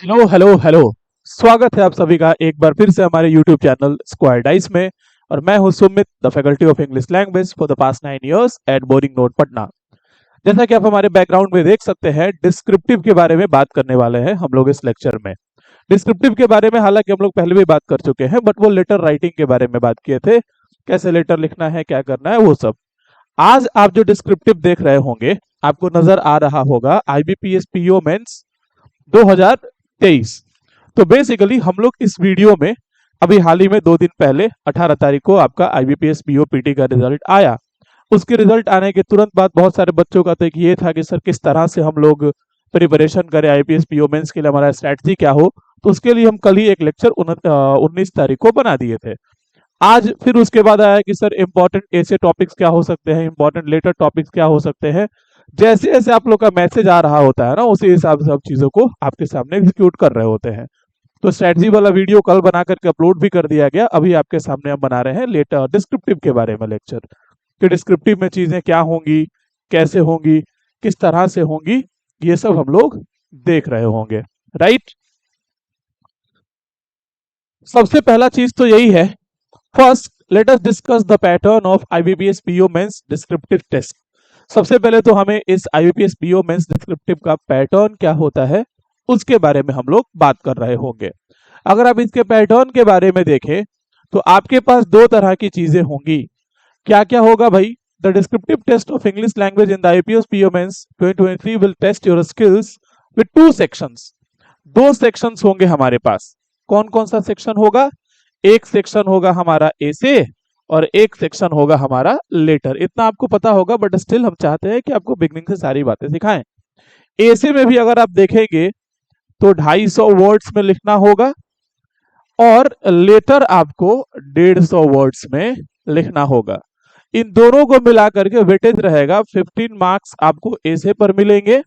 Hello hello hello. स्वागत है आप सभी का एक बार फिर से हमारे YouTube चैनल स्क्वायर डाइस में। और मैं हूं Sumit, the faculty of English language for the past 9 years at boring नोट पटना। जैसा कि आप हमारे बैकग्राउंड में देख सकते हैं, डिस्क्रिप्टिव के बारे में बात करने वाले हैं हम लोग इस लेक्चर में। डिस्क्रिप्टिव के बारे में हालांकि हम लोग पहले भी बात कर चुके हैं, बट वो लेटर राइटिंग के बारे में बात किए थे, कैसे लेटर लिखना है, क्या करना है, वो सब। आज आप जो डिस्क्रिप्टिव देख रहे होंगे, आपको नजर आ रहा होगा IBPS PO मेंस 2023। तो बेसिकली हम लोग इस वीडियो में अभी हाल ही में 2 दिन पहले 18 तारीख को आपका IBPS PO PT का रिजल्ट आया। उसके रिजल्ट आने के तुरंत बाद बहुत सारे बच्चों का तो एक ये था कि सर किस तरह से हम लोग प्रिपरेशन करें IBPS PO मेंस के लिए, हमारा स्ट्रैटेजी क्या हो। तो उसके लिए हम कल ही एक लेक्चर 19 तारीख को बना दिए थे। आज फिर उसके बाद आया कि सर इंपॉर्टेंट ऐसे टॉपिक्स क्या हो सकते हैं, इंपॉर्टेंट लेटर टॉपिक्स क्या हो सकते हैं। जैसे जैसे आप लोग का मैसेज आ रहा होता है ना, उसी हिसाब से सब चीजों को आपके सामने एग्जीक्यूट कर रहे होते हैं। तो स्ट्रेटजी वाला वीडियो कल बना करके अपलोड भी कर दिया गया। अभी आपके सामने हम बना रहे हैं लेटर डिस्क्रिप्टिव के बारे में लेक्चर, कि डिस्क्रिप्टिव में चीजें क्या होंगी, कैसे होंगी, किस तरह से होंगी, ये सब हम लोग देख रहे होंगे। राइट। सबसे पहला चीज तो यही है, first let us discuss the pattern of IBPS PO mains descriptive test. सबसे पहले तो हमें इस IBPS PO मेंस डिस्क्रिप्टिव का पैटर्न क्या होता है उसके बारे में हम लोग बात कर रहे होंगे। अगर आप इसके पैटर्न के बारे में देखें तो आपके पास दो तरह की चीजें होंगी। क्या क्या होगा भाई? The descriptive test of English language in the IBPS PO mains 2023 will test your skills with 2 sections. 2 sections होंगे हमारे पास। कौन कौन सा सेक्शन होगा? एक सेक्शन होगा हमारा एसे और एक सेक्शन होगा हमारा लेटर। इतना आपको पता होगा, बट स्टिल हम चाहते हैं कि आपको बिगनिंग से सारी बातें सिखाएं। एसे में भी अगर आप देखेंगे तो 250 वर्ड्स में लिखना होगा और लेटर आपको 150 वर्ड्स में लिखना होगा। इन दोनों को मिला करके वेटेज रहेगा 15 मार्क्स आपको एसे पर मिलेंगे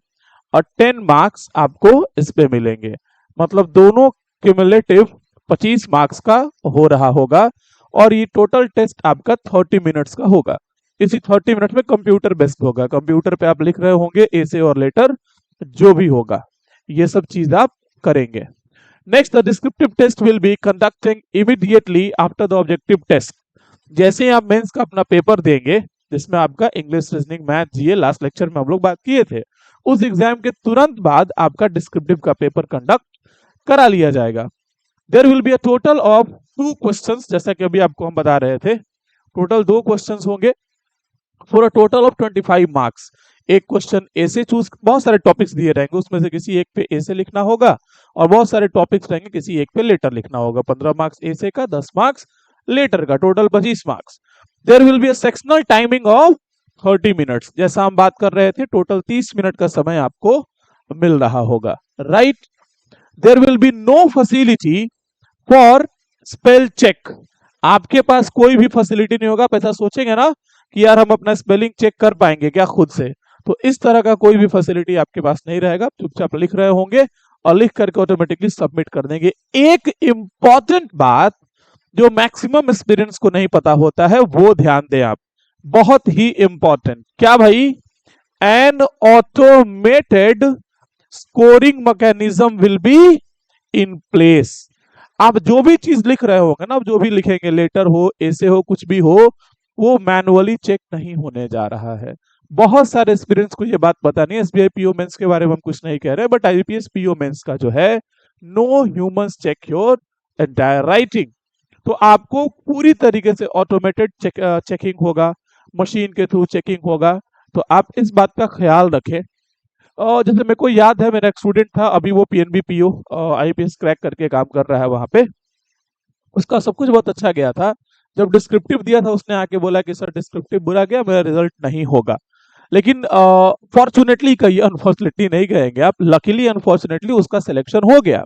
और 10 मार्क्स आपको इस पे मिलेंगे। मतलब दोनों क्यूमुलेटिव 25 मार्क्स का हो रहा होगा। और ये टोटल टेस्ट आपका 30 मिनट्स का होगा। इसी 30 मिनट में कंप्यूटर बेस्ड होगा, कंप्यूटर पे आप लिख रहे होंगे एसे और लेटर जो भी होगा, ये सब चीज आप करेंगे। Next, the descriptive test will be conducting immediately after the objective test. जैसे ही आप मेंस का अपना पेपर देंगे, जिसमें आपका इंग्लिश, रीजनिंग, मैथ, जीए लास्ट लेक्चर में हम लोग बात किए थे, उस एग्जाम के तुरंत बाद आपका डिस्क्रिप्टिव का पेपर कंडक्ट करा लिया जाएगा। There will be a total of 2 questions, जैसा कि अभी आपको हम बता रहे थे, टोटल 2 क्वेश्चंस होंगे for a total of 25 marks. एक क्वेश्चन ऐसे चूज, बहुत सारे टॉपिक्स दिए रहेंगे, उसमें से किसी एक पे ऐसे लिखना होगा और बहुत सारे टॉपिक्स रहेंगे, किसी एक पे लेटर लिखना होगा। 15 मार्क्स ऐसे का, 10 मार्क्स लेटर का, total 25 marks. There will be a sectional timing of 30 minutes. जैसा हम बात कर रहे थे, टोटल 30 मिनट का समय आपको मिल रहा होगा। Right. There will be no facility for spell check. आपके पास कोई भी फैसिलिटी नहीं होगा। आप ऐसा सोचेंगे ना कि यार हम अपना स्पेलिंग चेक कर पाएंगे क्या खुद से, तो इस तरह का कोई भी फैसिलिटी आपके पास नहीं रहेगा। चुपचाप लिख रहे होंगे और लिख करके ऑटोमेटिकली सबमिट कर देंगे। एक इंपॉर्टेंट बात जो मैक्सिमम एक्सपीरियंस को नहीं पता होता है, वो ध्यान दें आप, बहुत ही इंपॉर्टेंट। क्या भाई? N automated scoring mechanism will be in place. आप जो भी चीज लिख रहे होंगे ना, जो भी लिखेंगे, लेटर हो, ऐसे हो, कुछ भी हो, वो मैनुअली चेक नहीं होने जा रहा है। बहुत सारे एक्सपीरियंस को ये बात पता नहीं है। SBI PO मेंस के बारे में हम कुछ नहीं कह रहे, बट IBPS PO मेंस का जो है, no humans check your entire writing. तो आपको पूरी तरीके से ऑटोमेटेड चेकिंग होगा, मशीन के थ्रू चेकिंग होगा। तो आप इस बात का ख्याल रखें। और जैसे मेरे को याद है, मेरा एक स्टूडेंट था, अभी वो PNB PO IPS क्रैक करके काम कर रहा है वहां पे। उसका सब कुछ बहुत अच्छा गया था। जब डिस्क्रिप्टिव दिया था, उसने आके बोला कि सर डिस्क्रिप्टिव बुरा गया, मेरा रिजल्ट नहीं होगा। लेकिन फॉर्चुनेटली कही, अनफॉर्चुनेटली नहीं कहेंगे आप, लकीली अनफॉर्चुनेटली उसका सिलेक्शन हो गया।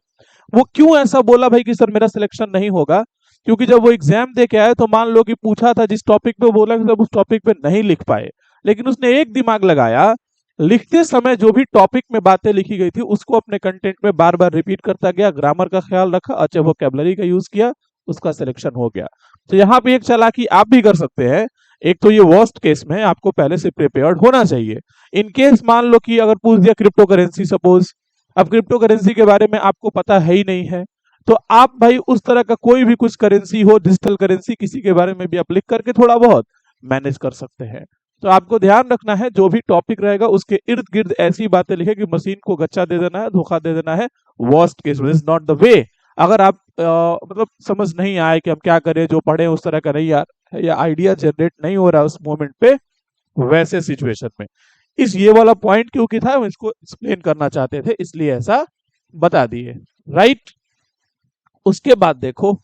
वो क्यों ऐसा बोला भाई कि सर मेरा सिलेक्शन नहीं होगा? क्योंकि जब वो एग्जाम दे के आए तो मान लो कि पूछा था जिस टॉपिक पे, बोला कि सब उस टॉपिक पे नहीं लिख पाए, लेकिन उसने एक दिमाग लगाया, लिखते समय जो भी टॉपिक में बातें लिखी गई थी उसको अपने कंटेंट में बार बार रिपीट करता गया, ग्रामर का ख्याल रखा, अच्छे वोकैबुलरी का यूज किया, उसका सिलेक्शन हो गया। तो यहाँ पे एक चालाकी आप भी कर सकते हैं। एक तो ये वर्स्ट केस में आपको पहले से प्रिपेयर्ड होना चाहिए। इन केस मान लो कि अगर पूछ दिया क्रिप्टो करेंसी, सपोज अब क्रिप्टो करेंसी के बारे में आपको पता है ही नहीं है, तो आप भाई उस तरह का कोई भी कुछ करेंसी हो, डिजिटल करेंसी, किसी के बारे में भी आप लिख करके थोड़ा बहुत मैनेज कर सकते हैं। तो आपको ध्यान रखना है, जो भी टॉपिक रहेगा उसके इर्द गिर्द ऐसी बातें लिखे कि मशीन को गच्चा दे देना है, धोखा दे देना है। Worst case is not the way. अगर आप मतलब समझ नहीं आए कि हम क्या करें, जो पढ़े उस तरह का नहीं यार, या आइडिया जनरेट नहीं हो रहा उस मोमेंट पे, वैसे सिचुएशन में इस ये वाला पॉइंट क्योंकि था, हम इसको एक्सप्लेन करना चाहते थे, इसलिए ऐसा बता दिए। राइट। उसके बाद देखो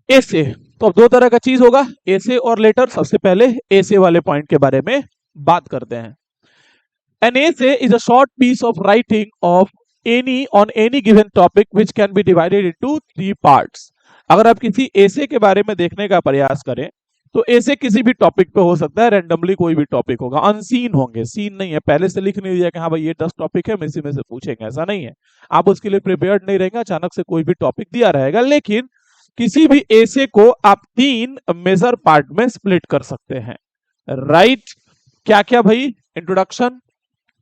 ऐसे, तो अब दो तरह का चीज होगा, ऐसे और लेटर। सबसे पहले ऐसे वाले पॉइंट के बारे में बात करते हैं। An essay is a short piece of writing of any given topic which can be divided into 3 parts. अगर आप किसी ऐसे के बारे में देखने का प्रयास करें तो ऐसे किसी भी टॉपिक पे हो सकता है, रैंडमली कोई भी टॉपिक होगा, अनसीन होंगे, सीन नहीं है, पहले से लिख नहीं दिया कि हाँ भाई ये 10 टॉपिक है, इसी में से पूछेंगे, ऐसा नहीं है। आप उसके लिए प्रिपेयर्ड नहीं रहेंगे, अचानक से कोई भी टॉपिक दिया रहेगा। लेकिन किसी भी ऐसे को आप 3 मेजर पार्ट में स्प्लिट कर सकते हैं। राइट। क्या क्या भाई? Introduction,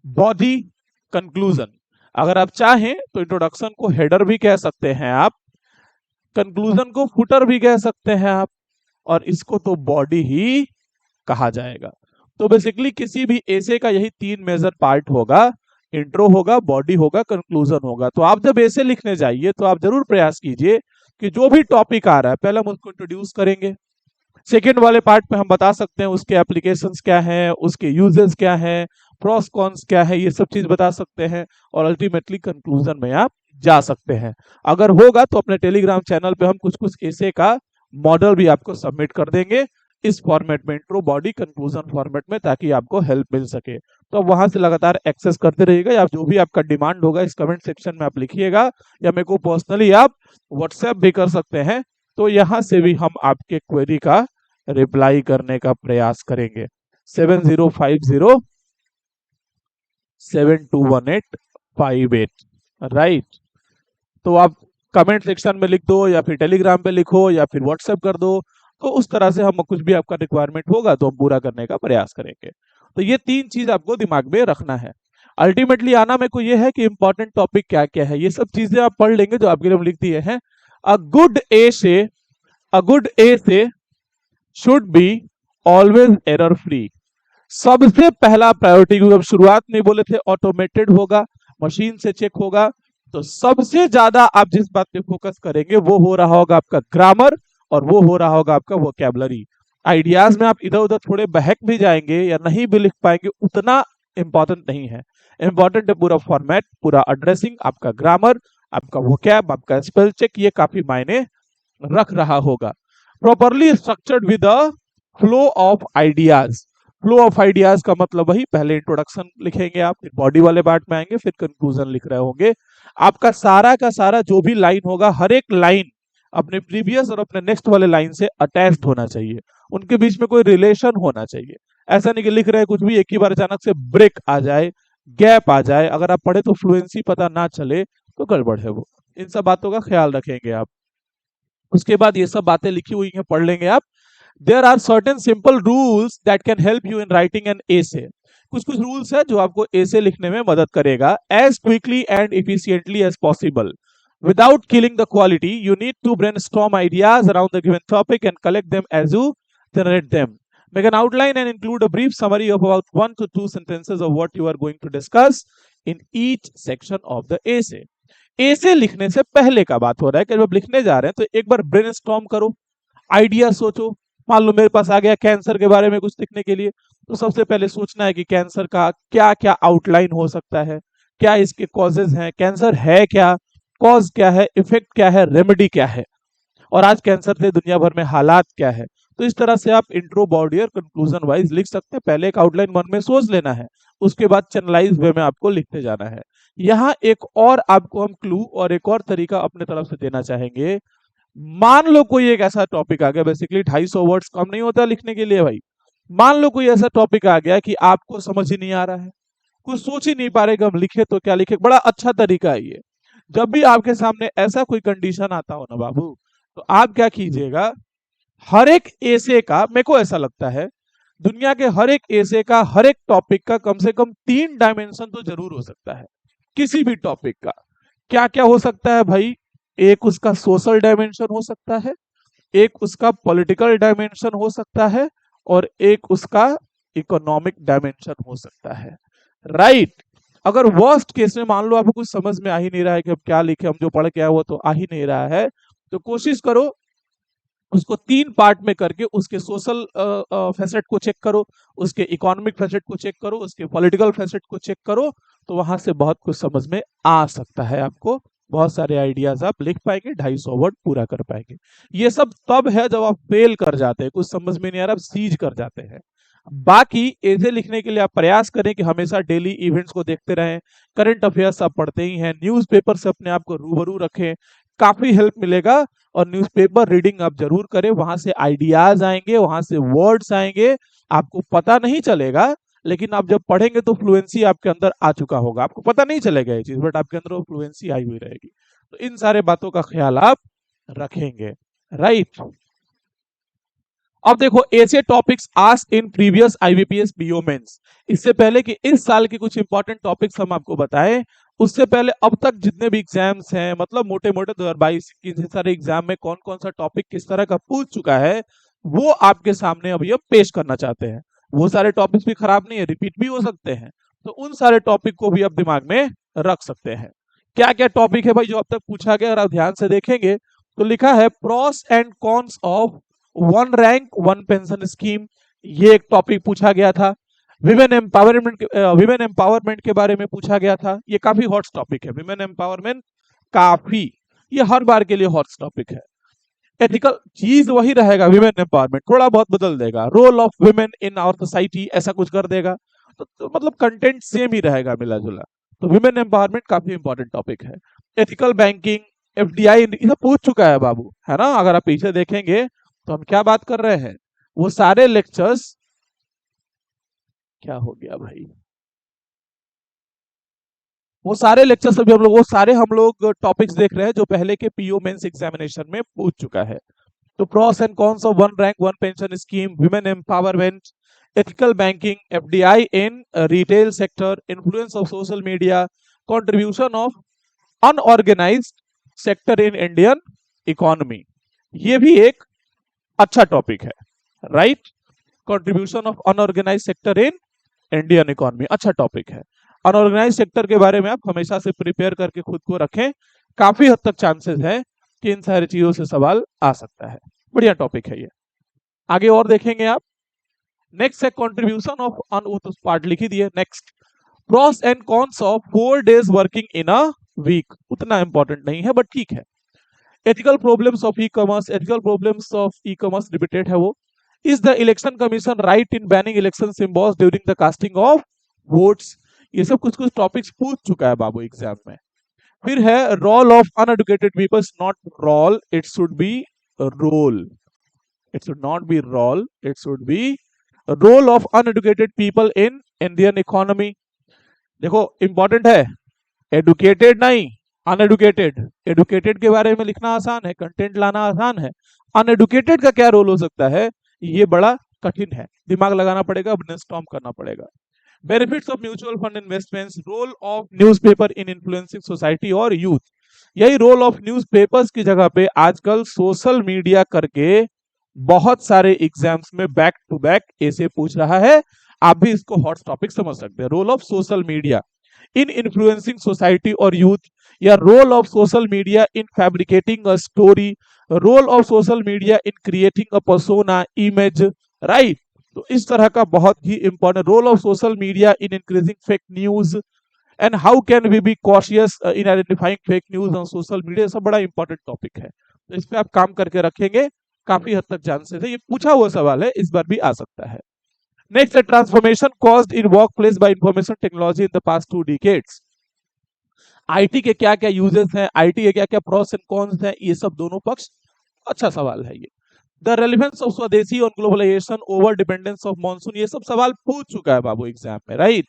body, conclusion. अगर आप चाहें तो इंट्रोडक्शन को हेडर भी कह सकते हैं आप, कंक्लूजन को फुटर भी कह सकते हैं आप, और इसको तो बॉडी ही कहा जाएगा। तो बेसिकली किसी भी ऐसे का यही 3 मेजर पार्ट होगा, इंट्रो होगा, बॉडी होगा, कंक्लूजन होगा। तो आप जब ऐसे लिखने जाइए तो आप जरूर प्रयास कीजिए कि जो भी टॉपिक आ रहा है पहले हम उसको इंट्रोड्यूस करेंगे, सेकेंड वाले पार्ट में हम बता सकते हैं उसके एप्लीकेशंस क्या हैं, उसके यूजेस क्या हैं, प्रोस कॉन्स क्या है, ये सब चीज बता सकते हैं, और अल्टीमेटली कंक्लूजन में आप जा सकते हैं। अगर होगा तो अपने टेलीग्राम चैनल पे हम कुछ कुछ ऐसे का मॉडल भी आपको सबमिट कर देंगे इस फॉर्मेट में, इंट्रो बॉडी कंक्लूजन फॉर्मेट में, ताकि आपको हेल्प मिल सके। तो अब वहां से लगातार एक्सेस करते रहिएगा, या जो भी आपका डिमांड होगा इस कमेंट सेक्शन में आप लिखिएगा, या मेरे को पर्सनली आप व्हाट्सएप भी कर सकते हैं। तो यहां से भी हम आपके क्वेरी का रिप्लाई करने का प्रयास करेंगे। 7050721858। राइट। तो आप कमेंट सेक्शन में लिख दो, या फिर टेलीग्राम पे लिखो, या फिर व्हाट्सएप कर दो। तो उस तरह से हम कुछ भी आपका रिक्वायरमेंट होगा तो हम पूरा करने का प्रयास करेंगे। तो ये 3 चीज आपको दिमाग में रखना है। अल्टीमेटली आना मेरे को ये है कि इंपॉर्टेंट टॉपिक क्या क्या है, ये सब चीजें आप पढ़ लेंगे जो आपके लिए हम लिख दिए हैं। अ गुड ए से should be always error free. सबसे पहला प्रायोरिटी, क्योंकि अब शुरुआत में बोले थे ऑटोमेटेड होगा, मशीन से चेक होगा, तो सबसे ज्यादा आप जिस बात पे फोकस करेंगे वो हो रहा होगा आपका ग्रामर, और वो हो रहा होगा आपका वोकैबुलरी। आइडियाज में आप इधर उधर थोड़े बहक भी जाएंगे या नहीं भी लिख पाएंगे, उतना इंपॉर्टेंट नहीं है। इंपॉर्टेंट है पूरा फॉर्मेट, पूरा एड्रेसिंग, आपका ग्रामर, आपका वोकैब, आपका स्पेल चेक, ये काफी मायने रख रहा होगा। Properly structured with a flow of ideas. Flow of ideas का मतलब वही, पहले इंट्रोडक्शन लिखेंगे आप, फिर बॉडी वाले पार्ट में आएंगे, फिर कंक्लूजन लिख रहे होंगे। आपका सारा का सारा जो भी लाइन होगा, हर एक लाइन अपने प्रीवियस और अपने नेक्स्ट वाले लाइन से अटैच्ड होना चाहिए, उनके बीच में कोई रिलेशन होना चाहिए। ऐसा नहीं कि लिख रहे हैं कुछ भी, एक ही बार अचानक से ब्रेक आ जाए, गैप आ जाए, अगर आप पढ़े तो फ्लुएंसी पता ना चले तो गड़बड़ है वो। इन सब बातों का ख्याल रखेंगे आप। उसके बाद ये सब बातें लिखी हुई हैं, पढ़ लेंगे आप। There are certain simple rules that can help you in writing an essay. कुछ कुछ रूल्स है जो आपको essay लिखने में मदद करेगा, as quickly and efficiently as possible. Without killing the quality, you need to brainstorm ideas around the given topic and collect them as you generate them. Make an outline and include a brief summary of about 1 to 2 sentences of what you are going to discuss in each section of the essay. essay लिखने से पहले का बात हो रहा है कि जब लिखने जा रहे हैं तो एक बार ब्रेनस्टॉर्म करो, आइडिया सोचो। मान लो मेरे पास आ गया कैंसर के बारे में कुछ लिखने के लिए, तो सबसे पहले सोचना है कि कैंसर का क्या क्या आउटलाइन हो सकता है, क्या इसके कॉजेज हैं, कैंसर है क्या, कॉज क्या है, इफेक्ट क्या है, रेमेडी क्या है, और आज कैंसर से दुनिया भर में हालात क्या है। तो इस तरह से आप इंट्रो, बॉडी और कंक्लूजन वाइज लिख सकते हैं। पहले एक आउटलाइन मन में सोच लेना है, उसके बाद चैनलाइज वे में आपको लिखते जाना है। यहाँ एक और आपको हम क्लू और एक और तरीका अपने तरफ से देना चाहेंगे। मान लो कोई एक ऐसा टॉपिक आ गया, बेसिकली 250 वर्ड्स कम नहीं होता लिखने के लिए भाई। मान लो कोई ऐसा टॉपिक आ गया कि आपको समझ ही नहीं आ रहा है, कुछ सोच ही नहीं पा रहे कि हम लिखे तो क्या लिखे। बड़ा अच्छा तरीका है ये। जब भी आपके सामने ऐसा कोई कंडीशन आता हो ना बाबू, तो आप क्या कीजिएगा, हर एक ऐसे का, मेरे को ऐसा लगता है दुनिया के हर एक ऐसे का, हर एक टॉपिक का कम से कम 3 डायमेंशन तो जरूर हो सकता है किसी भी टॉपिक का। क्या क्या हो सकता है भाई? एक उसका सोशल डायमेंशन हो सकता है, एक उसका पॉलिटिकल डायमेंशन हो सकता है, और एक उसका इकोनॉमिक डायमेंशन हो सकता है। राइट। अगर वर्स्ट केस में मान लो आपको कुछ समझ में आ ही नहीं रहा है कि अब क्या लिखे, हम जो पढ़ के आए वो तो आ ही नहीं रहा है, तो कोशिश करो उसको 3 पार्ट में करके उसके सोशल फैसेट को चेक करो, उसके इकोनॉमिक फैसेट को चेक करो, उसके पॉलिटिकल फैसेट को चेक करो, तो वहां से बहुत कुछ समझ में आ सकता है आपको। बहुत सारे आइडियाज आप लिख पाएंगे, 250 वर्ड पूरा कर पाएंगे। ये सब तब है जब आप फेल कर जाते हैं, कुछ समझ में नहीं आ रहा, आप सीज कर जाते हैं। बाकी ऐसे लिखने के लिए आप प्रयास करें कि हमेशा डेली इवेंट्स को देखते रहें, करंट अफेयर्स आप पढ़ते ही हैं, न्यूज़पेपर से अपने आप को रूबरू रखें, काफी हेल्प मिलेगा। और न्यूज़पेपर रीडिंग आप जरूर करें, वहां से आइडियाज आएंगे, वहां से वर्ड्स आएंगे, आपको पता नहीं चलेगा, लेकिन आप जब पढ़ेंगे तो फ्लुएंसी आपके अंदर आ चुका होगा, आपको पता नहीं चलेगा ये चीज, बट आपके अंदर वो फ्लुएंसी आई हुई रहेगी। तो इन सारे बातों का ख्याल आप रखेंगे। राइट। अब देखो ऐसे topics asked in previous IBPS PO mains. इससे पहले कि इस साल के कुछ इंपॉर्टेंट टॉपिक्स हम आपको बताएं, उससे पहले अब तक जितने भी एग्जाम्स हैं, मतलब मोटे मोटे 2022 के सारे एग्जाम में कौन कौन सा टॉपिक किस तरह का पूछ चुका है, वो आपके सामने अभी हम पेश करना चाहते हैं। वो सारे टॉपिक्स भी खराब नहीं है, रिपीट भी हो सकते हैं, तो उन सारे टॉपिक को भी आप दिमाग में रख सकते हैं। क्या क्या टॉपिक है भाई जो अब तक पूछा गया? अगर आप ध्यान से देखेंगे तो लिखा है pros and cons of one rank one pension scheme, ये एक टॉपिक पूछा गया था। विमेन एम्पावरमेंट के बारे में पूछा गया था, ये काफी हॉट टॉपिक है। विमेन एम्पावरमेंट काफी, ये हर बार के लिए हॉट टॉपिक है। एथिकल चीज वही रहेगा, विमेन एम्पावरमेंट थोड़ा बहुत बदल देगा, role of women in our society ऐसा कुछ कर देगा, तो मतलब कंटेंट सेम ही रहेगा, मिला जुला। तो विमेन एम्पावरमेंट काफी इंपॉर्टेंट टॉपिक है। एथिकल बैंकिंग, एफडीआई, ये सब पूछ चुका है बाबू, है ना? अगर आप पीछे देखेंगे तो हम क्या बात कर रहे हैं, वो सारे लेक्चर्स, क्या हो गया भाई, वो सारे लेक्चर्स अभी हम लोग, वो सारे हम लोग टॉपिक्स देख रहे हैं जो पहले के पीओ मेंस एग्जामिनेशन में पूछ चुका है। तो pros and cons of one rank one pension scheme, women empowerment, ethical banking, FDI in retail sector, influence of social media, contribution of unorganised sector in Indian economy, ये भी एक अच्छा topic है। Right. Contribution of unorganised sector in Indian economy अच्छा topic है। Unorganised sector के बारे में आप हमेशा से प्रिपेयर करके खुद को रखें, काफी हद तक चांसेस है कि इन सारी चीजों से सवाल आ सकता है। बढ़िया टॉपिक है ये। आगे और देखेंगे आप। नेक्स्ट है कंट्रीब्यूशन ऑफ अन, वो तो पार्ट लिख ही दिए। Next, pros and cons of 4 days working in a week, उतना इंपॉर्टेंट नहीं है बट ठीक है। Ethical problems of e commerce, ethical problems of e commerce repeated है वो। Is the election commission right in banning election symbols during the casting of votes, ये सब कुछ कुछ टॉपिक्स पूछ चुका है बाबू एग्जाम में। फिर है role of uneducated peoples, not role, it should be role, it should not be role, it should be role of uneducated people in Indian economy. देखो इंपॉर्टेंट है, एडुकेटेड नहीं, अनएडुकेटेड। एडुकेटेड के बारे में लिखना आसान है, कंटेंट लाना आसान है, अनएडुकेटेड का क्या रोल हो सकता है, ये बड़ा कठिन है, दिमाग लगाना पड़ेगा, ब्रेनस्टॉर्म करना पड़ेगा। Benefits of mutual fund investments, role of newspaper in influencing society और यूथ, यही रोल ऑफ न्यूज़पेपर्स की जगह पे आजकल सोशल मीडिया करके बहुत सारे एग्जाम्स में बैक टू बैक ऐसे पूछ रहा है। आप भी इसको हॉट टॉपिक समझ सकते हैं, role of social media in influencing society और यूथ, या role of social media in fabricating a story, role of social media in creating a persona image. Right. तो इस तरह का बहुत ही important, role of social media in increasing fake news, and how can we be cautious in identifying fake news on social media, सब बड़ा important topic है। तो इस पे आप काम करके रखेंगे, काफी हद तक चांसेस है, ये पूछा हुआ सवाल है, इस बार भी आ सकता है। नेक्स्ट है transformation caused in work place by information technology in the past 2 decades, IT के क्या क्या यूजेस हैं, आईटी के क्या क्या प्रोस एंड कॉन्स हैं, ये सब दोनों पक्ष, अच्छा सवाल है ये। The relevance of swadeshi on globalisation, over dependence of monsoon, ये सब सवाल पूछ चुका है बाबू एग्जाम में। Right.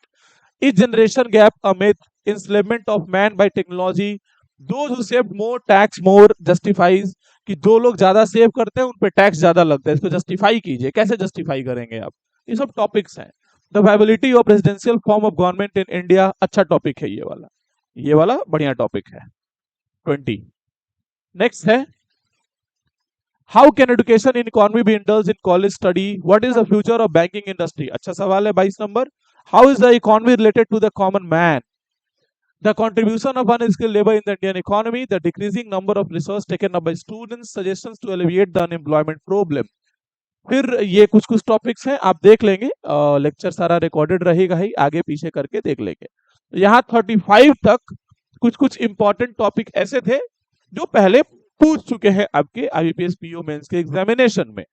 Is generation gap a myth, enslavement of man by technology, those who save more tax more justifies, कि जो लोग ज्यादा सेव करते हैं उन पे टैक्स ज्यादा लगता है, इसको जस्टिफाई कीजिए, कैसे जस्टिफाई करेंगे आप? ये सब टॉपिक्स हैं। The viability of residential form of government in India, अच्छा टॉपिक है ये वाला बढ़िया टॉपिक है। 20। नेक्स्ट है how can education in economy be indulge in college study, what is the future of banking industry, अच्छा सवाल है। 22 number, how is the economy related to the common man, the contribution of unskilled labor in the Indian economy, the decreasing number of research taken up by students, suggestions to alleviate the unemployment problem। फिर ये कुछ कुछ topics हैं, आप देख लेंगे, lecture सारा recorded रहेगा ही, आगे पीछे करके देख लेंगे। यहाँ 35 तक कुछ कुछ इंपॉर्टेंट टॉपिक ऐसे थे जो पहले पूछ चुके हैं आपके आईबीपीएस पीओ मेंस के एग्जामिनेशन में।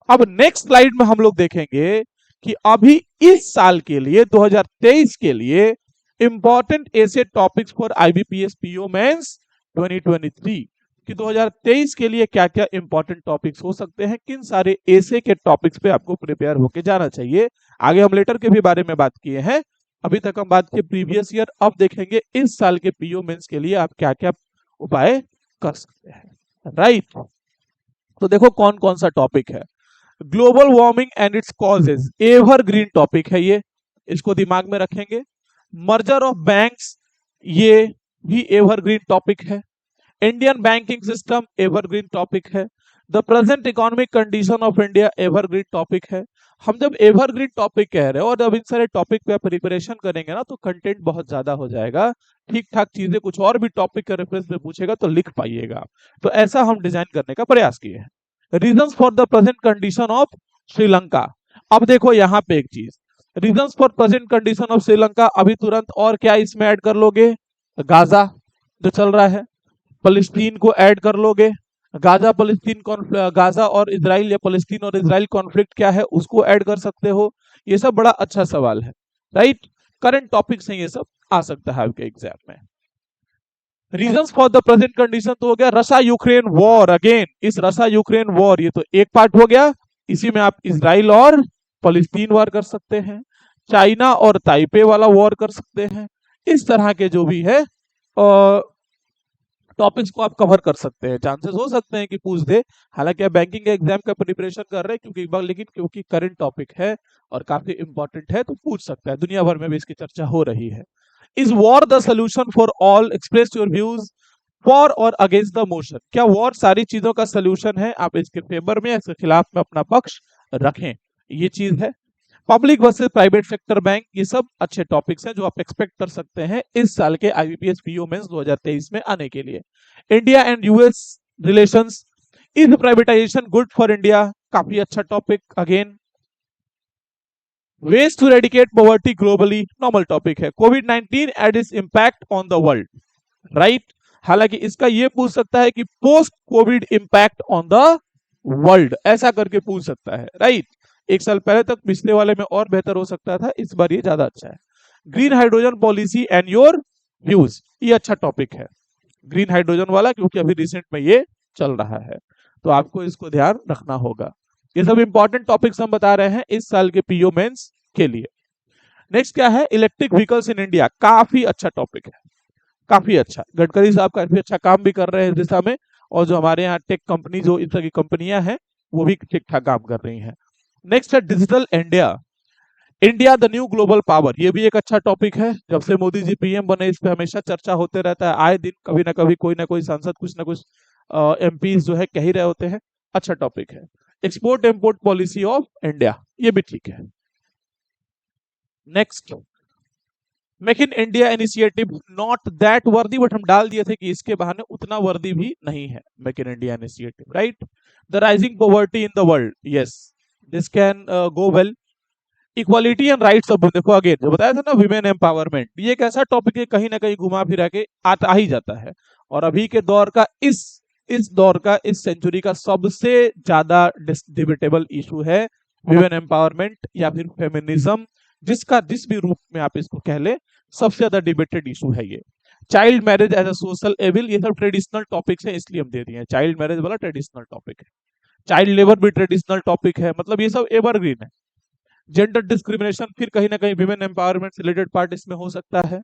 अब नेक्स्ट स्लाइड में हम लोग देखेंगे कि अभी इस साल के लिए 2023 के लिए इंपॉर्टेंट ऐसे topics for IBPS PO mains 2023 कि 2023 के लिए क्या क्या इंपॉर्टेंट टॉपिक्स हो सकते हैं, किन सारे ऐसे के टॉपिक्स पे आपको प्रिपेयर होके जाना चाहिए। आगे हम लेटर के भी बारे में बात किए हैं, अभी तक हम बात किए प्रीवियस ईयर, अब देखेंगे इस साल के पीओ मेंस के लिए आप क्या क्या उपाय कर सकते हैं। राइट, तो देखो कौन कौन सा टॉपिक है। Global warming and its causes, evergreen topic है ये, इसको दिमाग में रखेंगे। मर्जर ऑफ बैंक्स, ये भी एवरग्रीन टॉपिक है। Indian banking system evergreen topic है। The present economic condition of India evergreen topic है। हम जब एवरग्रीन टॉपिक कह रहे हैं और जब इन सारे टॉपिक पे प्रिपरेशन करेंगे ना तो कंटेंट बहुत ज्यादा हो जाएगा, ठीक ठाक चीजें कुछ और भी टॉपिक के रेफरेंस में पूछेगा तो लिख पाइएगा, तो ऐसा हम डिजाइन करने का प्रयास किए हैं। Reasons for the present condition of Sri Lanka, अब देखो यहाँ पे एक चीज, reasons for present condition of Sri Lanka, अभी तुरंत और क्या इसमें ऐड कर लोगे, गाजा जो चल रहा है, फलस्तीन को ऐड कर लोगे, गाजा गाजा और इजराइल या फलस्तीन और इजराइल कॉन्फ्लिक्ट क्या है उसको ऐड कर सकते हो। ये सब बड़ा अच्छा सवाल है, राइट, करंट टॉपिक्स हैं, ये सब आ सकता है आपके एग्जाम में। Reasons for the present condition तो हो गया, रशिया यूक्रेन वॉर, अगेन इस रशिया यूक्रेन वॉर ये तो एक पार्ट हो गया, इसी में आप इजराइल और फलस्तीन वॉर कर सकते हैं, चाइना और ताइपे वाला वॉर कर सकते हैं, इस तरह के जो भी है टॉपिक्स को आप कवर कर सकते हैं। चांसेस हो सकते हैं कि पूछ दे, हालांकि आप बैंकिंग एग्जाम का प्रिपरेशन कर रहे हैं क्योंकि एक बार, लेकिन क्योंकि करंट टॉपिक है और काफी इंपॉर्टेंट है तो पूछ सकता है, दुनिया भर में भी इसकी चर्चा हो रही है। Is war the solution for all, express your views for और अगेंस्ट द मोशन, क्या वॉर सारी चीजों का सोल्यूशन है, आप इसके फेवर में या इसके खिलाफ में अपना पक्ष रखें, ये चीज है। Public versus private sector bank, ये सब अच्छे टॉपिक्स हैं जो आप एक्सपेक्ट कर सकते हैं इस साल के आईबीपीएस पीओ मेंस 2023 में आने के लिए। India and US relations, is privatisation good for India, काफी अच्छा topic again. Ways to eradicate poverty globally, normal topic है। कोविड-19 and its impact on the world, right, हालांकि इसका ये पूछ सकता है कि post covid impact on the world, ऐसा करके पूछ सकता है, राइट। एक साल पहले तक पिछले वाले में और बेहतर हो सकता था, इस बार ये ज्यादा अच्छा है। Green hydrogen policy and your views, ये अच्छा टॉपिक है ग्रीन हाइड्रोजन वाला, क्योंकि अभी रिसेंट में ये चल रहा है, तो आपको इसको ध्यान रखना होगा। ये सब इंपॉर्टेंट टॉपिक्स हम बता रहे हैं इस साल के पीओ मेंस के लिए। नेक्स्ट क्या है, इलेक्ट्रिक व्हीकल्स इन इंडिया, काफी अच्छा टॉपिक है, काफी अच्छा, गडकरी साहब काफी अच्छा काम भी कर रहे हैं इस दिशा में, और जो हमारे यहाँ टेक कंपनी, जो इस तरह की कंपनियां हैं वो भी ठीक ठाक काम कर रही हैं। नेक्स्ट है digital India, India the new global power, ये भी एक अच्छा टॉपिक है, जब से मोदी जी पीएम बने इस पे हमेशा चर्चा होते रहता है, आए दिन कभी ना कभी कोई ना कोई सांसद कुछ ना कुछ एमपी जो है कह ही रहे होते हैं, अच्छा टॉपिक है। Export import policy of India, ये भी ठीक है। Next, make in India initiative, not that वर्दी, बट हम डाल दिए थे कि इसके बहाने उतना वर्दी भी नहीं है make in India initiative, right. The rising poverty in the world, yes this can go well. Equality and rights of, देखो अगेन जो बताया था ना विमेन एम्पावरमेंट, ये एक ऐसा टॉपिक है कहीं ना कहीं घुमा फिरा के आता ही जाता है, और अभी के दौर का इस दौर का, इस सेंचुरी का सबसे ज्यादा डिबेटेबल इशू है विमेन एम्पावरमेंट या फिर फेमिनिज्म, जिसका जिस भी रूप में आप इसको कह ले, सबसे ज्यादा डिबेटेड इशू है ये। Child marriage as a social evil, ये सब ट्रेडिशनल टॉपिक्स है इसलिए हम दे दिए हैं, चाइल्ड मैरिज वाला ट्रेडिशनल टॉपिक है, चाइल्ड लेबर भी ट्रेडिशनल टॉपिक है, मतलब ये सब एवरग्रीन है। जेंडर डिस्क्रिमिनेशन, फिर कहीं ना कहीं विमेन एम्पावरमेंट से रिलेटेड पार्ट इसमें हो सकता है।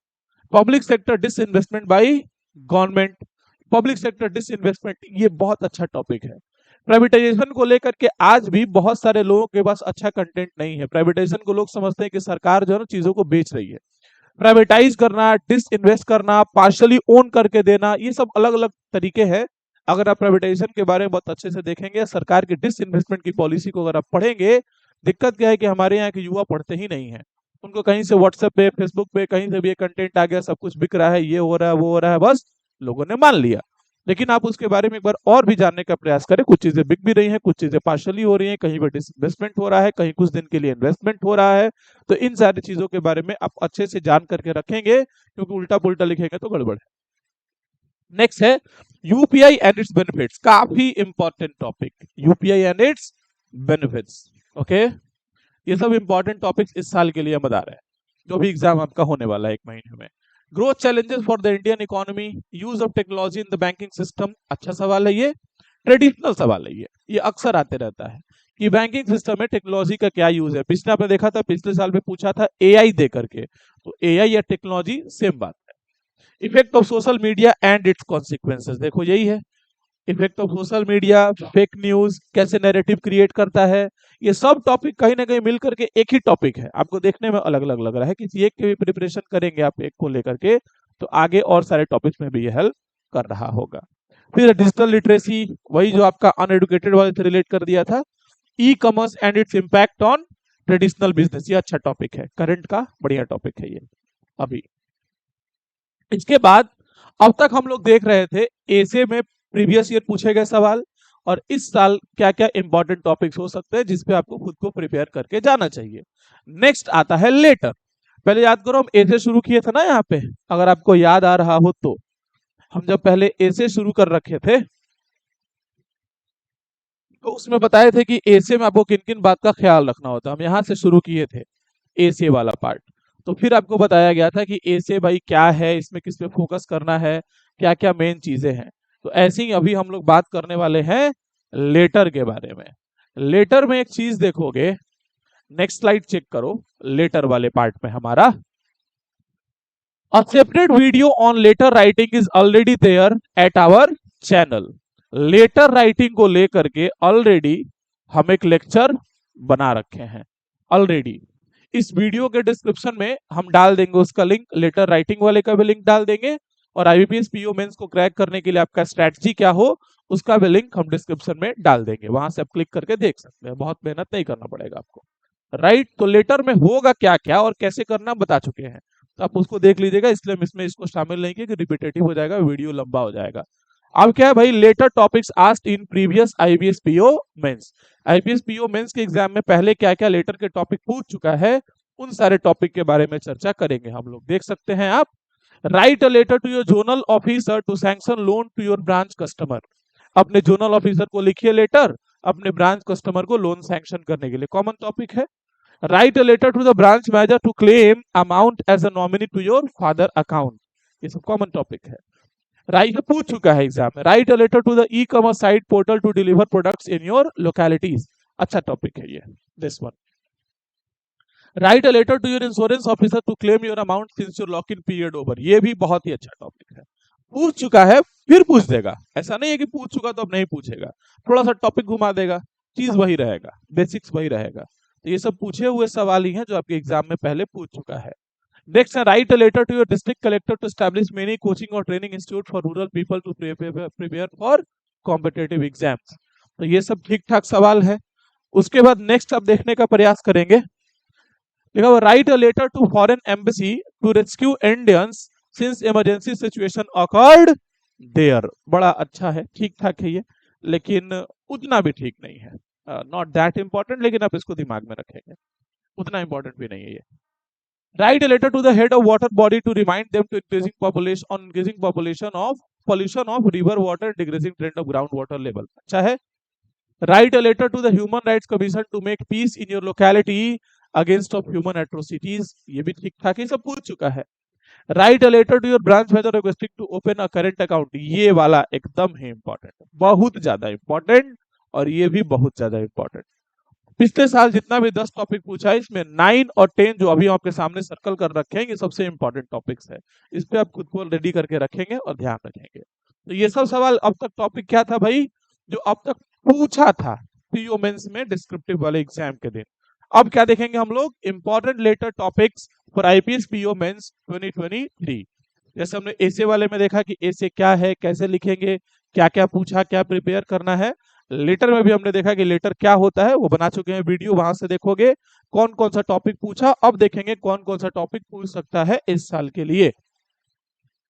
Public sector disinvestment by government, public sector disinvestment, ये बहुत अच्छा टॉपिक है। प्राइवेटाइजेशन को लेकर के आज भी बहुत सारे लोगों के पास अच्छा कंटेंट नहीं है। प्राइवेटाइजेशन को लोग समझते हैं कि सरकार जो है ना चीजों को बेच रही है। प्राइवेटाइज करना, डिसइन्वेस्ट करना, पार्शली ओन करके देना, ये सब अलग अलग तरीके हैं। अगर आप प्राइवेटाइजेशन के बारे में बहुत अच्छे से देखेंगे, सरकार की डिसइन्वेस्टमेंट की पॉलिसी को अगर आप पढ़ेंगे, दिक्कत क्या है कि हमारे यहाँ के युवा पढ़ते ही नहीं है। उनको कहीं से व्हाट्सएप पे, फेसबुक पे कहीं से भी ये कंटेंट आ गया, सब कुछ बिक रहा है, ये हो रहा है, वो हो रहा है, बस लोगों ने मान लिया। लेकिन आप उसके बारे में एक बार और भी जानने का प्रयास करें। कुछ चीजें बिक भी रही हैं, कुछ चीजें पार्शली हो रही हैं, कहीं पर डिसइन्वेस्टमेंट हो रहा है, कहीं कुछ दिन के लिए इन्वेस्टमेंट हो रहा है। तो इन सारी चीजों के बारे में आप अच्छे से जान करके रखेंगे, क्योंकि उल्टा पुल्टा लिखेंगे तो गड़बड़ है। नेक्स्ट है यूपीआई एंड इट्स बेनिफिट्स, काफी important topic, UPI and it's benefits. Okay, ये सब इंपॉर्टेंट टॉपिक्स इस साल के लिए हम बता रहे हैं, जो भी एग्जाम आपका होने वाला है 1 महीने में। Growth challenges for the Indian economy, use of technology in the banking system, अच्छा सवाल है ये, ट्रेडिशनल सवाल है ये अक्सर आते रहता है कि बैंकिंग सिस्टम में टेक्नोलॉजी का क्या यूज है। पिछले आपने देखा था, पिछले साल में पूछा था एआई दे करके, तो एआई या टेक्नोलॉजी सेम बात है। Effect of social media and it's consequences, देखो यही है, effect of social media, fake news कैसे नैरेटिव क्रिएट करता है। ये सब टॉपिक कहीं ना कहीं मिलकर के एक ही टॉपिक है, आपको देखने में अलग अलग लग रहा है, किसी एक के भी प्रिपरेशन करेंगे आप एक को लेकर के, तो आगे और सारे टॉपिक्स में भी ये हेल्प कर रहा होगा। फिर डिजिटल लिटरेसी, वही जो आपका अनएडुकेटेड वाले से रिलेट कर दिया था। E commerce and its impact on traditional business, ये अच्छा टॉपिक है, करंट का बढ़िया टॉपिक है ये। अभी इसके बाद अब तक हम लोग देख रहे थे एसे में प्रीवियस ईयर पूछे गए सवाल, और इस साल क्या क्या इंपॉर्टेंट टॉपिक्स हो सकते हैं जिसपे आपको खुद को प्रिपेयर करके जाना चाहिए। नेक्स्ट आता है लेटर। पहले याद करो, हम ए से शुरू किए थे ना यहाँ पे, अगर आपको याद आ रहा हो तो हम जब पहले ए से शुरू कर रखे थे, तो उसमें बताए थे कि ए से में आपको किन किन बात का ख्याल रखना होता है। हम यहाँ से शुरू किए थे ए से वाला पार्ट, तो फिर आपको बताया गया था कि ए से भाई क्या है, इसमें किस पे फोकस करना है, क्या क्या मेन चीजें हैं। तो ऐसे ही अभी हम लोग बात करने वाले हैं लेटर के बारे में। लेटर में एक चीज देखोगे, नेक्स्ट स्लाइड चेक करो, लेटर वाले पार्ट में हमारा A separate video on letter writing is already there at our channel. Letter writing को लेकर के ऑलरेडी हम एक लेक्चर बना रखे हैं ऑलरेडी। इस वीडियो के डिस्क्रिप्शन में हम डाल देंगे उसका लिंक, लेटर राइटिंग वाले का भी लिंक डाल देंगे, और आईबीपीएस पीओ मेंस को क्रैक करने के लिए आपका स्ट्रैटेजी क्या हो उसका भी लिंक हम डिस्क्रिप्शन में डाल देंगे, वहां से आप क्लिक करके देख सकते हैं, बहुत मेहनत नहीं करना पड़ेगा आपको। राइट, तो लेटर में होगा क्या क्या और कैसे करना बता चुके हैं, तो आप उसको देख लीजिएगा, इसलिए हम इसमें इसको शामिल नहीं किया कि रिपीटेटिव हो जाएगा, वीडियो लंबा हो जाएगा। अब क्या है भाई, letter topics asked in previous IBS PO mains. IBS PO mains के एग्जाम में पहले क्या क्या लेटर के टॉपिक पूछ चुका है, उन सारे टॉपिक के बारे में चर्चा करेंगे हम लोग। देख सकते हैं आप, write a letter to your zonal officer to sanction loan to your branch customer. अपने जोनल ऑफिसर को लिखिए लेटर, अपने ब्रांच कस्टमर को लोन सैंक्शन करने के लिए, कॉमन टॉपिक है। Write a letter to the branch manager to claim amount as a nominee to your father account, ये सब कॉमन टॉपिक है। राइट पूछ चुका है एग्जाम में। Write a letter to the e commerce site portal to deliver products in your localities, अच्छा topic है ये, this one. Write a letter to your insurance officer to claim your amount since your lock in period over, ये भी बहुत ही अच्छा topic है। पूछ चुका है फिर पूछ देगा, ऐसा नहीं है कि पूछ चुका तो अब नहीं पूछेगा, थोड़ा सा टॉपिक घुमा देगा, चीज वही रहेगा, बेसिक्स वही रहेगा। तो ये सब पूछे हुए सवाल ही हैं जो आपके एग्जाम में पहले पूछ चुका है। नेक्स्ट है, write a letter to your district collector to establish many coaching और training institute for rural people to prepare for competitive exams. तो ये सब ठीक ठाक सवाल है। उसके बाद नेक्स्ट आप देखने का प्रयास करेंगे, देखो, write a letter to foreign embassy to rescue Indians since emergency situation occurred there, बड़ा अच्छा है, ठीक ठाक है ये, लेकिन उतना भी ठीक नहीं है, नॉट दैट इंपॉर्टेंट, लेकिन आप इसको दिमाग में रखेंगे, उतना इंपॉर्टेंट भी नहीं है ये। Write a letter to the head of water body to remind them to increasing population of pollution of river water, decreasing trend of ground water level, अच्छा है। Write a letter to the human rights commission to make peace in your locality against of human atrocities, ये भी ठीक ठाक है, सब पूछ चुका है। Write a letter to your branch manager requesting to open a current account, ये वाला एकदम ही इंपॉर्टेंट, बहुत ज्यादा इंपॉर्टेंट, और ये भी बहुत ज्यादा इंपॉर्टेंट। पिछले साल जितना भी 10 टॉपिक पूछा है, इसमें 9 और 10 जो अभी आपके सामने सर्कल कर रखे हैं, ये सबसे इंपॉर्टेंट टॉपिक्स है, इस पे आप खुद को रेडी करके रखेंगे और ध्यान रखेंगे। तो ये सब सवाल अब तक टॉपिक क्या था भाई, जो अब तक पूछा था पीओ मेंस में डिस्क्रिप्टिव वाले एग्जाम के दिन। अब क्या देखेंगे हम लोग, important letter topics for IPS PO mains 2023। जैसे हमने एसे वाले में देखा कि एसे क्या है, कैसे लिखेंगे, क्या क्या पूछा, क्या प्रिपेयर करना है। लेटर में भी हमने देखा कि लेटर क्या होता है, वो बना चुके हैं वीडियो, वहां से देखोगे कौन कौन सा टॉपिक पूछा। अब देखेंगे कौन कौन सा टॉपिक पूछ सकता है इस साल के लिए।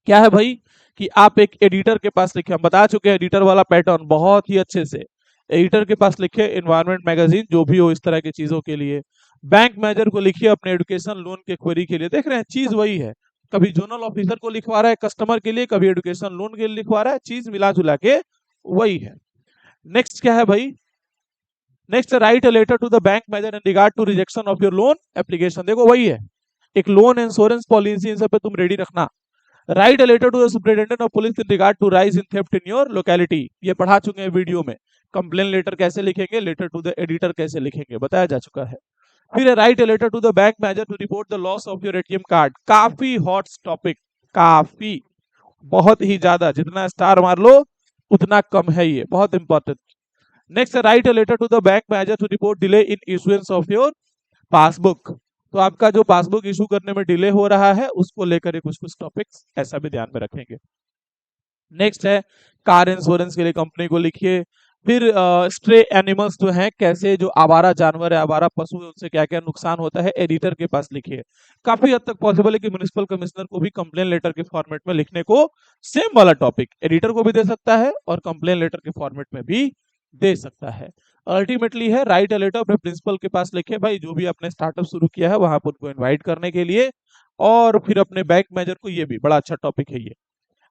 क्या है भाई कि आप एक एडिटर के पास लिखे, हम बता चुके हैं एडिटर वाला पैटर्न बहुत ही अच्छे से। एडिटर के पास लिखे एनवायरनमेंट मैगजीन जो भी हो इस तरह की चीजों के लिए। बैंक मैनेजर को लिखिए अपने एजुकेशन लोन के क्वेरी के लिए। देख रहे हैं चीज वही है, कभी जोनल ऑफिसर को लिखवा रहा है कस्टमर के लिए, कभी एजुकेशन लोन के लिए लिखवा रहा है, चीज मिला जुला के वही है। नेक्स्ट क्या है भाई, next write a letter to the bank manager in regard to rejection of your loan application. देखो वही है, एक लोन इंश्योरेंस पॉलिसी इन सब पे तुम रेडी रखना। Write a letter to the superintendent of police in regard to rise in theft in your locality. ये पढ़ा चुके हैं वीडियो में। कंप्लेन लेटर कैसे लिखेंगे, लेटर टू द एडिटर कैसे लिखेंगे, बताया जा चुका है। फिर write a letter to the bank manager to report the loss of your ATM card. काफी हॉट टॉपिक, काफी, बहुत ही ज्यादा, जितना स्टार मार लो उतना कम है, ये बहुत important. Next write a letter to the bank manager to report delay in issuance of your passbook. तो आपका जो पासबुक इशू करने में डिले हो रहा है उसको लेकर कुछ कुछ टॉपिक्स ऐसा भी ध्यान में रखेंगे। नेक्स्ट है कार इंश्योरेंस के लिए कंपनी को लिखिए। फिर स्ट्रे एनिमल्स जो हैं, कैसे जो आवारा जानवर है, आवारा पशु है, उनसे क्या क्या नुकसान होता है, एडिटर के पास लिखिए। काफी हद तक पॉसिबल है कि म्युनिसिपल कमिश्नर को भी कंप्लेन लेटर के फॉर्मेट में लिखने को सेम वाला टॉपिक एडिटर को भी दे सकता है और कंप्लेन लेटर के फॉर्मेट में भी दे सकता है। अल्टीमेटली है राइट अ लेटर अपने प्रिंसिपल के पास लिखे, भाई जो भी आपने स्टार्टअप शुरू किया है वहां पर उनको इन्वाइट करने के लिए। और फिर अपने बैंक मैनेजर को, ये भी बड़ा अच्छा टॉपिक है ये,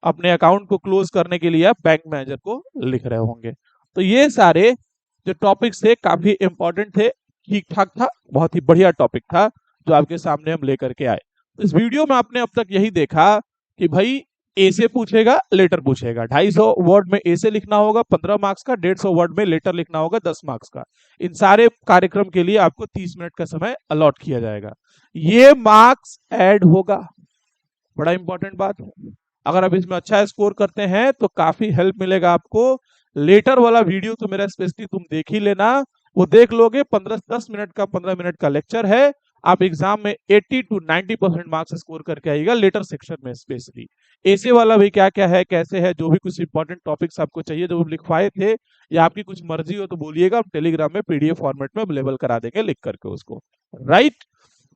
अपने अकाउंट को क्लोज करने के लिए आप बैंक मैनेजर को लिख रहे होंगे। तो ये सारे जो टॉपिक्स थे काफी इंपॉर्टेंट थे, ठीक ठाक था, बहुत ही बढ़िया टॉपिक था जो आपके सामने हम लेकर के आए। तो इस वीडियो में आपने अब तक यही देखा कि भाई ए से पूछेगा, लेटर पूछेगा, 250 वर्ड में ए से लिखना होगा 15 मार्क्स का, 150 वर्ड में लेटर लिखना होगा 10 मार्क्स का। इन सारे कार्यक्रम के लिए आपको 30 मिनट का समय अलॉट किया जाएगा, ये मार्क्स ऐड होगा, बड़ा इंपॉर्टेंट बात है। अगर आप इसमें अच्छा स्कोर करते हैं तो काफी हेल्प मिलेगा आपको। लेटर वाला वीडियो तो मेरा स्पेशली तुम देख ही लेना, वो देख लोगे, 15-10 मिनट का 15 मिनट का लेक्चर है। आप एग्जाम में 80 to 90% मार्क्स स्कोर करके आइएगा लेटर सेक्शन में स्पेशली। ऐसे वाला भी क्या क्या है, कैसे है, जो भी कुछ इंपॉर्टेंट टॉपिक्स आपको चाहिए जो लिखवाए थे, या आपकी कुछ मर्जी हो तो बोलिएगा, हम टेलीग्राम में पीडीएफ फॉर्मेट में अवेलेबल करा देंगे लिख करके उसको। राइट,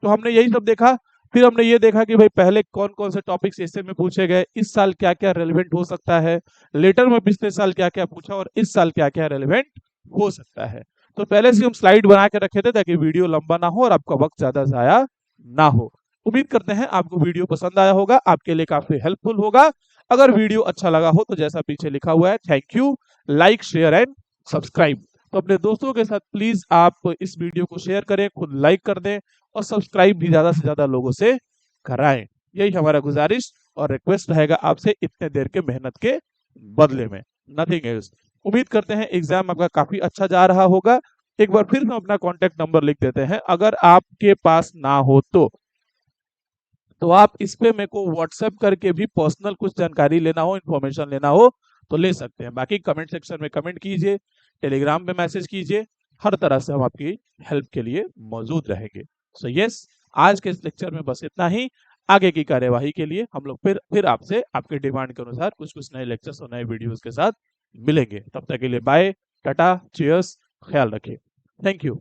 तो हमने यही सब देखा। फिर हमने ये देखा कि भाई पहले कौन कौन से टॉपिक्स ऐसे में पूछे गए, इस साल क्या क्या रेलिवेंट हो सकता है, लेटर में पिछले साल क्या क्या पूछा और इस साल क्या क्या रेलिवेंट हो सकता है। तो पहले से हम स्लाइड बना के रखे थे ताकि वीडियो लंबा ना हो और आपका वक्त ज्यादा जाया ना हो। उम्मीद करते हैं आपको वीडियो पसंद आया होगा, आपके लिए काफी हेल्पफुल होगा। अगर वीडियो अच्छा लगा हो तो जैसा पीछे लिखा हुआ है thank you, like share and subscribe. तो अपने दोस्तों के साथ प्लीज आप इस वीडियो को शेयर करें, खुद लाइक कर दें और सब्सक्राइब भी ज्यादा से ज्यादा लोगों से कराएं। यही हमारा गुजारिश और रिक्वेस्ट रहेगा आपसे इतने देर के मेहनत के बदले में, नथिंग एल्स। उम्मीद करते हैं एग्जाम आपका काफी अच्छा जा रहा होगा। एक बार फिर हम अपना कॉन्टेक्ट नंबर लिख देते हैं, अगर आपके पास ना हो तो आप इस पे मेरे को व्हाट्सएप करके भी पर्सनल कुछ जानकारी लेना हो, इंफॉर्मेशन लेना हो तो ले सकते हैं। बाकी कमेंट सेक्शन में कमेंट कीजिए, टेलीग्राम पे मैसेज कीजिए, हर तरह से हम आपकी हेल्प के लिए मौजूद रहेंगे। सो यस, आज के इस लेक्चर में बस इतना ही। आगे की कार्यवाही के लिए हम लोग फिर आपसे आपके डिमांड के अनुसार कुछ कुछ नए लेक्चर्स और नए वीडियोस के साथ मिलेंगे। तब तक के लिए बाय, टाटा, चीयर्स, ख्याल रखिए, थैंक यू।